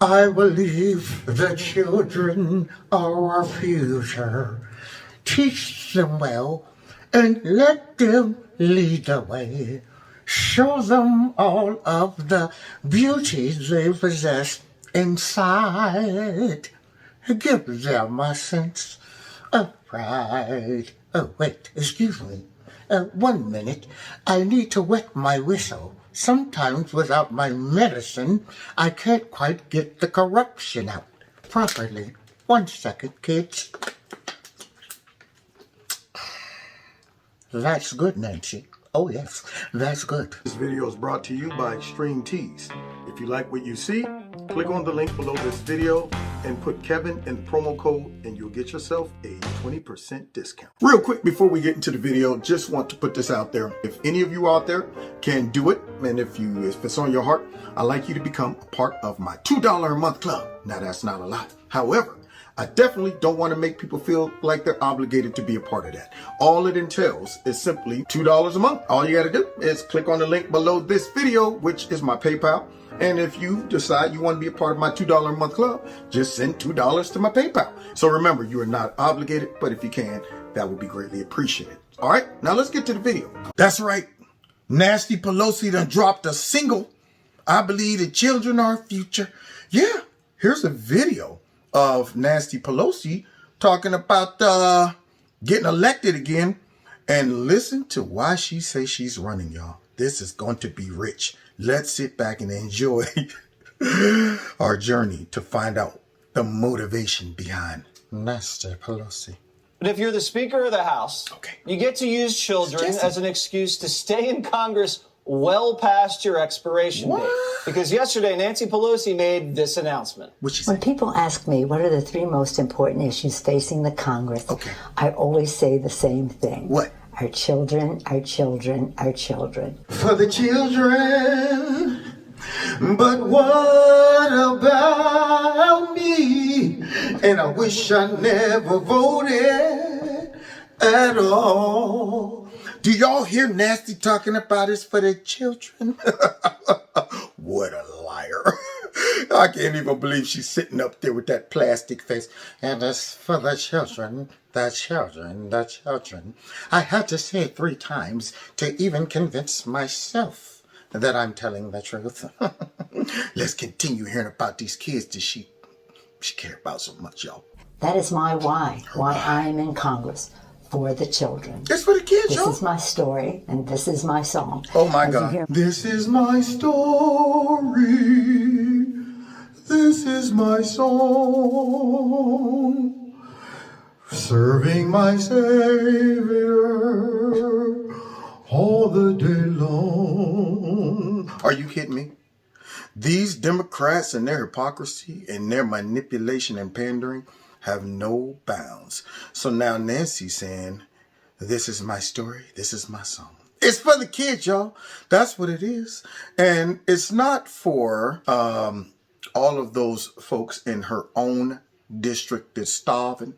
I believe the children are our future. Teach them well and let them lead the way. Show them all of the beauty they possess inside. Give them a sense of pride. Oh, wait, excuse me. 1 minute. I need to wet my whistle. Sometimes without my medicine, I can't quite get the corruption out properly. 1 second, kids. That's good, Nancy. Oh, yes, that's good. This video is brought to you by Extreme Teas. If you like what you see, click on the link below this video and put Kevin in the promo code and you'll get yourself a 20% discount. Real quick before we get into the video, just want to put this out there. If any of you out there can do it, and if it's on your heart, I'd like you to become a part of my $2 a month club. Now that's not a lot. However, I definitely don't want to make people feel like they're obligated to be a part of that. All it entails is simply $2 a month. All you got to do is click on the link below this video, which is my PayPal. And if you decide you want to be a part of my $2 a month club, just send $2 to my PayPal. So remember, you are not obligated, but if you can, that would be greatly appreciated. All right, now let's get to the video. That's right. Nancy Pelosi done dropped a single. I believe the children are our future. Yeah, here's a video of Nancy Pelosi talking about getting elected again. And listen to why she says she's running, y'all. This is going to be rich. Let's sit back and enjoy our journey to find out the motivation behind Nancy Pelosi. But if you're the Speaker of the House, you get to use children as an excuse to stay in Congress well past your expiration date. Because yesterday, Nancy Pelosi made this announcement. When people ask me what are the 3 most important issues facing the Congress, I always say the same thing. What? Our children, our children, our children. For the children, but what about me? And I wish I never voted at all. Do y'all hear Nancy talking about it's for the children? What a liar. I can't even believe she's sitting up there with that plastic face. And it's for the children, the children, the children. I had to say it 3 times to even convince myself that I'm telling the truth. Let's continue hearing about these kids that she cares about so much, y'all. That is my why I'm in Congress. For the children. It's for the kids, y'all. This is my story, and this is my song. Oh, my God. This is my story. This is my song. Serving my Savior all the day long. Are you kidding me? These Democrats and their hypocrisy and their manipulation and pandering have no bounds. So now Nancy's saying, this is my story, this is my song. It's for the kids, y'all. That's what it is. And it's not for all of those folks in her own district that's starving,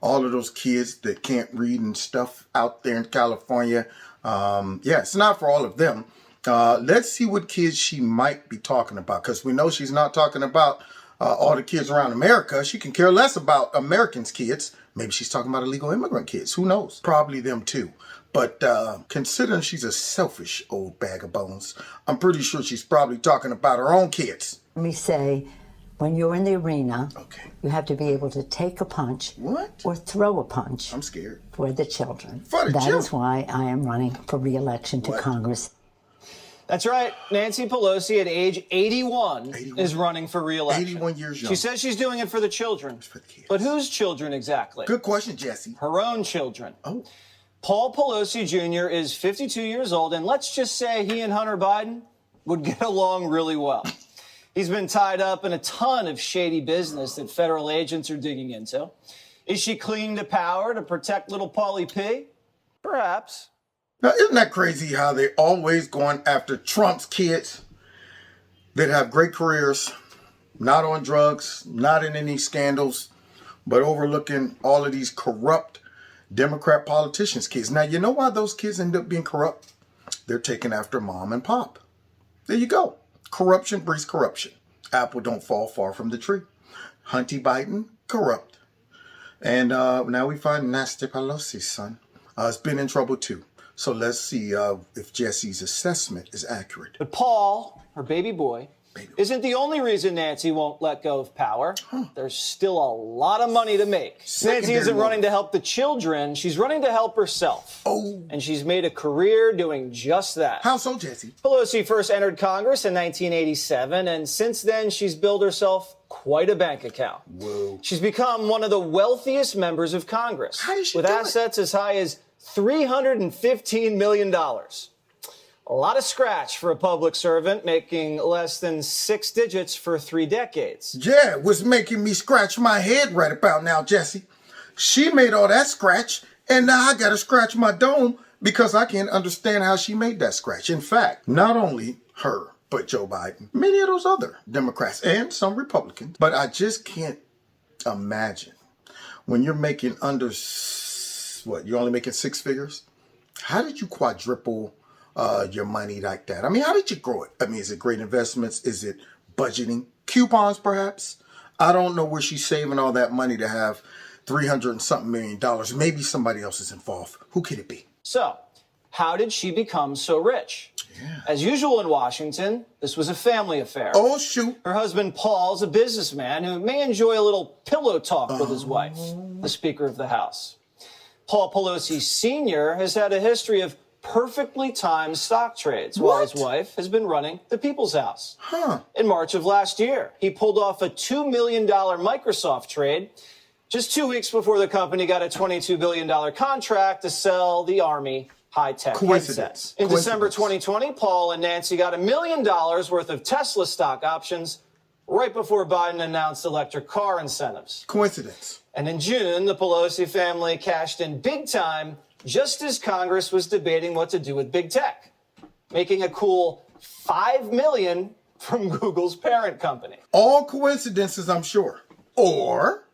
all of those kids that can't read and stuff out there in California. Yeah, it's not for all of them. Let's see what kids she might be talking about, because we know she's not talking about all the kids around America. She can care less about Americans' kids. Maybe she's talking about illegal immigrant kids. Who knows? Probably them too. But considering she's a selfish old bag of bones, I'm pretty sure she's probably talking about her own kids. Let me say, when you're in the arena, you have to be able to take a punch or throw a punch. I'm scared. For the children. For the children. That is why I am running for re-election to Congress. That's right. Nancy Pelosi, at age 81, is running for re-election. 81 years young. She says she's doing it for the children. For the kids. But whose children exactly? Good question, Jesse. Her own children. Oh. Paul Pelosi Jr. is 52 years old, and let's just say he and Hunter Biden would get along really well. He's been tied up in a ton of shady business that federal agents are digging into. Is she clinging to power to protect little Paulie P? Perhaps. Now, isn't that crazy how they're always going after Trump's kids that have great careers, not on drugs, not in any scandals, but overlooking all of these corrupt Democrat politicians' kids. Now, you know why those kids end up being corrupt? They're taken after mom and pop. There you go. Corruption breeds corruption. Apple don't fall far from the tree. Hunty Biden, corrupt. And now we find Nasty Pelosi's son has been in trouble too. So let's see if Jesse's assessment is accurate. But Paul, her baby boy, isn't the only reason Nancy won't let go of power. There's still a lot of money to make. Nancy isn't running to help the children. She's running to help herself. Oh. And she's made a career doing just that. How so, Jesse? Pelosi first entered Congress in 1987, and since then she's built herself quite a bank account. Whoa. She's become one of the wealthiest members of Congress. How did she with do assets as high as $315 million. A lot of scratch for a public servant, making less than 6 digits for 3 decades. Yeah, it was making me scratch my head right about now, Jesse. She made all that scratch, and now I gotta scratch my dome because I can't understand how she made that scratch. In fact, not only her, but Joe Biden, many of those other Democrats, and some Republicans. But I just can't imagine when you're making under, you're only making 6 figures? How did you quadruple your money like that? I mean, how did you grow it? I mean, is it great investments? Is it budgeting? Coupons, perhaps? I don't know where she's saving all that money to have $300 and something million. Maybe somebody else is involved. Who could it be? So, how did she become so rich? Yeah. As usual in Washington, this was a family affair. Oh, shoot. Her husband, Paul's a businessman who may enjoy a little pillow talk with his wife, the Speaker of the House. Paul Pelosi Sr. has had a history of perfectly timed stock trades while his wife has been running the People's House. In March of last year, he pulled off a $2 million Microsoft trade just 2 weeks before the company got a $22 billion contract to sell the Army high-tech headsets. In December 2020, Paul and Nancy got $1 million worth of Tesla stock options right before Biden announced electric car incentives. Coincidence. And in June, the Pelosi family cashed in big time just as Congress was debating what to do with big tech, making a cool $5 million from Google's parent company. All coincidences, I'm sure. Or,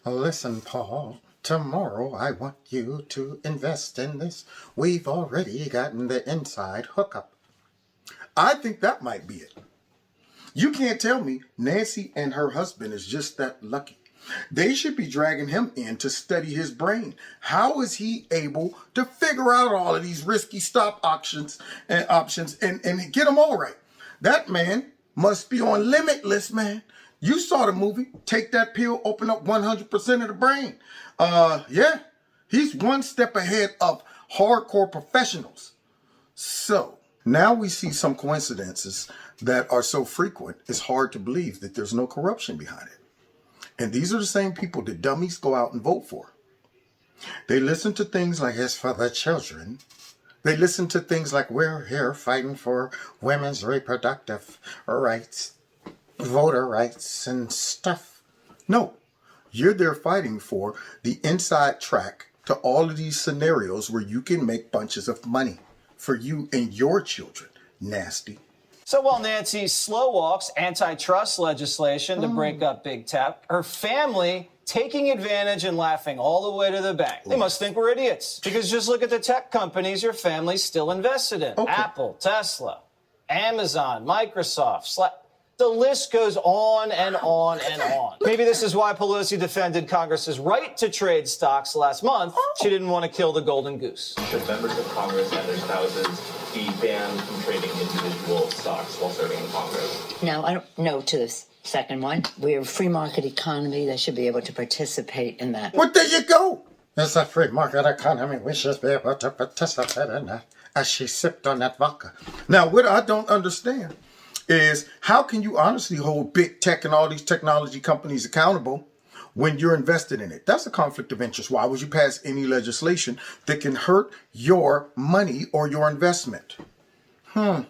listen, Paul, tomorrow I want you to invest in this. We've already gotten the inside hookup. I think that might be it. You can't tell me Nancy and her husband is just that lucky. They should be dragging him in to study his brain. How is he able to figure out all of these risky stock options and get them all right? That man must be on Limitless, man. You saw the movie. Take that pill, open up 100% of the brain. Yeah, he's one step ahead of hardcore professionals. So now we see some coincidences that are so frequent, it's hard to believe that there's no corruption behind it. And these are the same people that dummies go out and vote for. They listen to things like, it's for the children. They listen to things like, we're here fighting for women's reproductive rights, voter rights, and stuff. No, you're there fighting for the inside track to all of these scenarios where you can make bunches of money for you and your children. Nasty. So while Nancy slow walks antitrust legislation to break up big tech, her family taking advantage and laughing all the way to the bank. They must think we're idiots. Because just look at the tech companies your family's still invested in. Apple, Tesla, Amazon, Microsoft, Slack. The list goes on and on and on. Maybe this is why Pelosi defended Congress's right to trade stocks last month. She didn't want to kill the golden goose. Should members of Congress and their spouses be banned from trading individual stocks while serving in Congress? No, I don't know to this second one. We're a free market economy. They should be able to participate in that. Well, there you go. It's a free market economy. We should be able to participate in that. As she sipped on that vodka. Now, what I don't understand is how can you honestly hold big tech and all these technology companies accountable when you're invested in it? That's a conflict of interest. Why would you pass any legislation that can hurt your money or your investment? I'm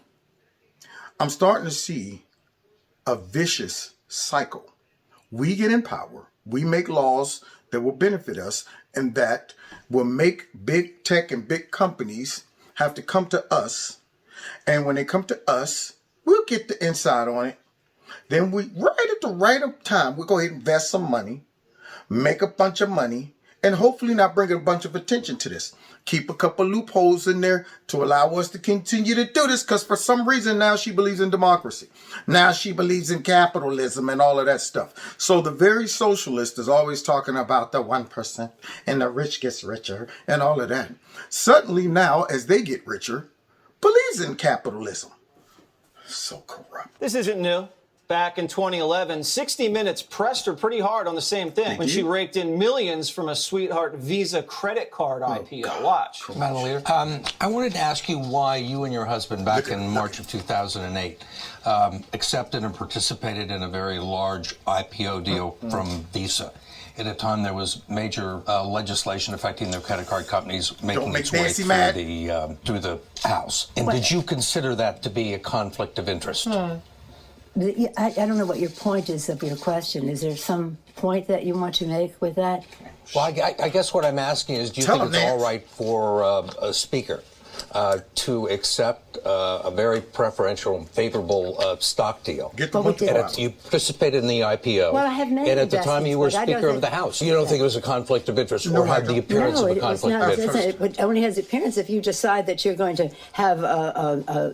starting to see a vicious cycle. We get in power. We make laws that will benefit us and that will make big tech and big companies have to come to us. And when they come to us, we'll get the inside on it. Then right at the right time, we'll go ahead and invest some money, make a bunch of money, and hopefully not bring a bunch of attention to this. Keep a couple loopholes in there to allow us to continue to do this, because for some reason now she believes in democracy. Now she believes in capitalism and all of that stuff. So the very socialist is always talking about the 1% and the rich gets richer and all of that. Suddenly now, as they get richer, believes in capitalism. So corrupt. This isn't new. Back in 2011, 60 Minutes pressed her pretty hard on the same thing when she raked in millions from a Sweetheart Visa credit card IPO. Watch. Madam Leader, I wanted to ask you why you and your husband, back in March of 2008, accepted and participated in a very large IPO deal from Visa. At a time there was major legislation affecting the credit card companies making its way through the House. And did you consider that to be a conflict of interest? I don't know what your point is of your question. Is there some point that you want to make with that? Well, I guess what I'm asking is, do you think it's all right for a speaker to accept a very preferential and favorable stock deal? You participated in the IPO. Well, I have many and at the time you were Speaker of the House. You don't think it was a conflict of interest or had the appearance of a conflict of interest? It only has the appearance if you decide that you're going to have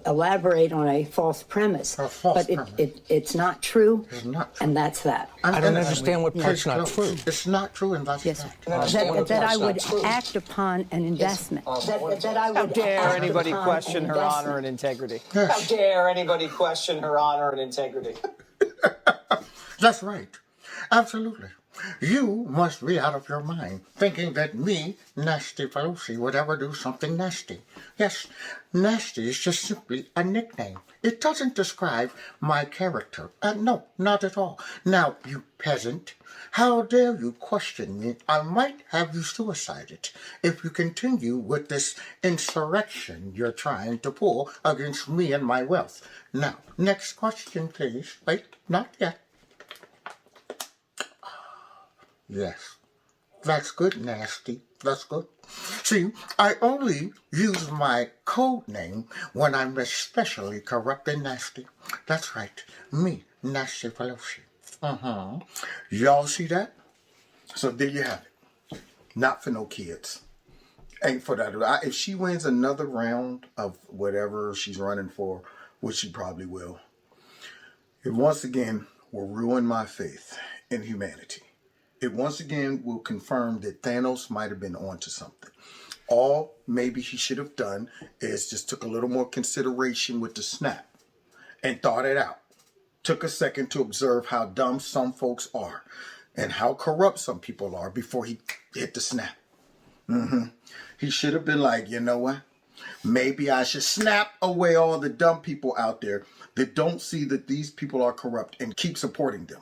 elaborate on a false premise. It's not true. It's not true. And that's that. I don't understand what part's not true. It's not true, and that's That I would act upon an investment. That I would. How dare anybody question her honor and integrity? How dare anybody question her honor and integrity? That's right. Absolutely. You must be out of your mind thinking that me, Nasty Pelosi, would ever do something nasty. Yes, nasty is just simply a nickname. It doesn't describe my character. No, not at all. Now, you peasant, how dare you question me? I might have you suicided if you continue with this insurrection you're trying to pull against me and my wealth. Now, next question, please. Wait, not yet. Yes, that's good, Nasty. That's good. See, I only use my code name when I'm especially corrupt and nasty. That's right, me, Nasty Pelosi. Y'all see that? So there you have it. Not for no kids. Ain't for that. If she wins another round of whatever she's running for, which she probably will, it once again will ruin my faith in humanity. It once again will confirm that Thanos might have been onto something. All maybe he should have done is just took a little more consideration with the snap and thought it out. Took a second to observe how dumb some folks are and how corrupt some people are before he hit the snap. He should have been like, you know what? Maybe I should snap away all the dumb people out there that don't see that these people are corrupt and keep supporting them.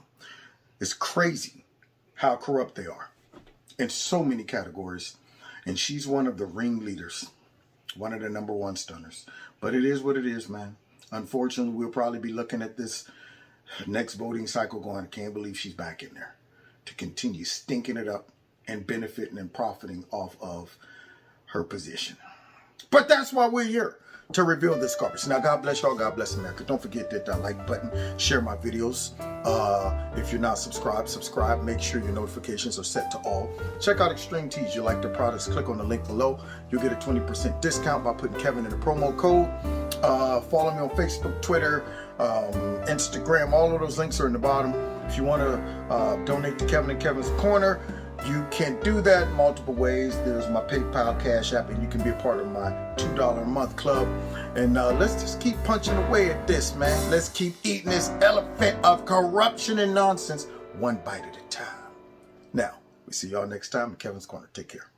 It's crazy how corrupt they are in so many categories. And she's one of the ringleaders, one of the number one stunners. But it is what it is, man. Unfortunately, we'll probably be looking at this next voting cycle going, I can't believe she's back in there to continue stinking it up and benefiting and profiting off of her position. But that's why we're here, to reveal this garbage. Now, God bless y'all. God bless America. Don't forget that like button. Share my videos. If you're not subscribed, subscribe. Make sure your notifications are set to all. Check out Extreme Tees. You like the products, click on the link below. You'll get a 20% discount by putting Kevin in the promo code. Follow me on Facebook, Twitter, Instagram. All of those links are in the bottom. If you want to donate to Kevin and Kevin's Corner, you can do that multiple ways. There's my PayPal, Cash App, and you can be a part of my $2 a month club. And let's just keep punching away at this, man. Let's keep eating this elephant of corruption and nonsense one bite at a time. Now, we see y'all next time in Kevin's Corner. Take care.